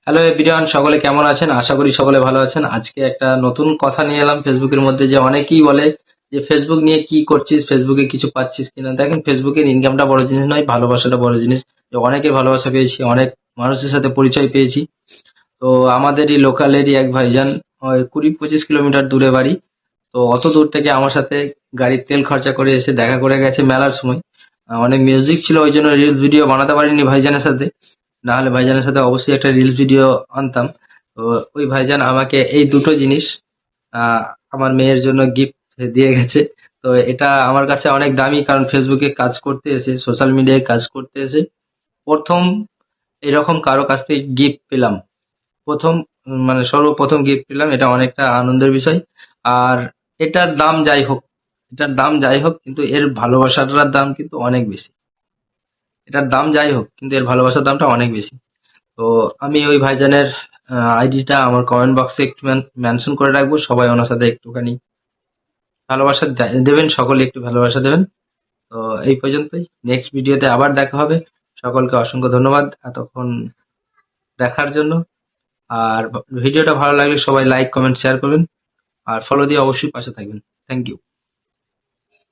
Hello everyone, সকলে কেমন আছেন? আশা করি সকলে ভালো আছেন। আজকে একটা নতুন কথা নিয়ে এলাম ফেসবুকের মধ্যে, যে অনেকেই বলে যে ফেসবুক নিয়ে কি করছিস, ফেসবুকে কিছু পাচ্ছিস কিনা। দেখেন, ফেসবুকের ইনকামটা বড় জিনিস নয়, ভালোবাসাটা বড় জিনিস। যে অনেকের ভালোবাসা পেয়েছি, অনেক মানুষের সাথে পরিচয় পেয়েছি। তো আমাদেরই লোকালেরই এক ভাইজান, ওই 20-25 কিলোমিটার দূরে বাড়ি। তো অত দূর থেকে আমার সাথে গাড়ির তেল খরচা করে এসে দেখা করে গেছে মেলার সময়। অনেক মিউজিক ছিল, ওই জন্য রিলস ভিডিও বানাতে পারিনি ভাইজানের সাথে। না হলে ভাইজানের সাথে অবশ্যই একটা রিলস ভিডিও আনতাম। তো ওই ভাইজান আমাকে এই দুটো জিনিস আহ, আমার মেয়ের জন্য গিফট দিয়ে গেছে। তো এটা আমার কাছে অনেক দামি, কারণ ফেসবুকে কাজ করতে এসে, সোশ্যাল মিডিয়ায় কাজ করতে এসে প্রথম এরকম কারো কাছ থেকে গিফট পেলাম। প্রথম মানে সর্বপ্রথম গিফট পেলাম, এটা অনেকটা আনন্দের বিষয়। আর এটার দাম যাই হোক কিন্তু এর ভালোবাসাটার দাম কিন্তু অনেক বেশি। এটার দাম যাই হোক কিন্তু এর ভালোবাসার দামটা অনেক বেশি। তো আমি ওই ভাইজানের আইডিটা আমার কমেন্ট বক্সে একটু মেনশন করে রাখবো। সবাই ওনার সাথে একটুখানি ভালোবাসা দেবেন, সকলে একটু ভালোবাসা দেবেন। তো এই পর্যন্তই, নেক্সট ভিডিওতে আবার দেখা হবে। সকলকে অসংখ্য ধন্যবাদ এতক্ষণ দেখার জন্য। আর ভিডিওটা ভালো লাগলে সবাই লাইক কমেন্ট শেয়ার করবেন, আর ফলো দিয়ে অবশ্যই পাশে থাকবেন। Thank you.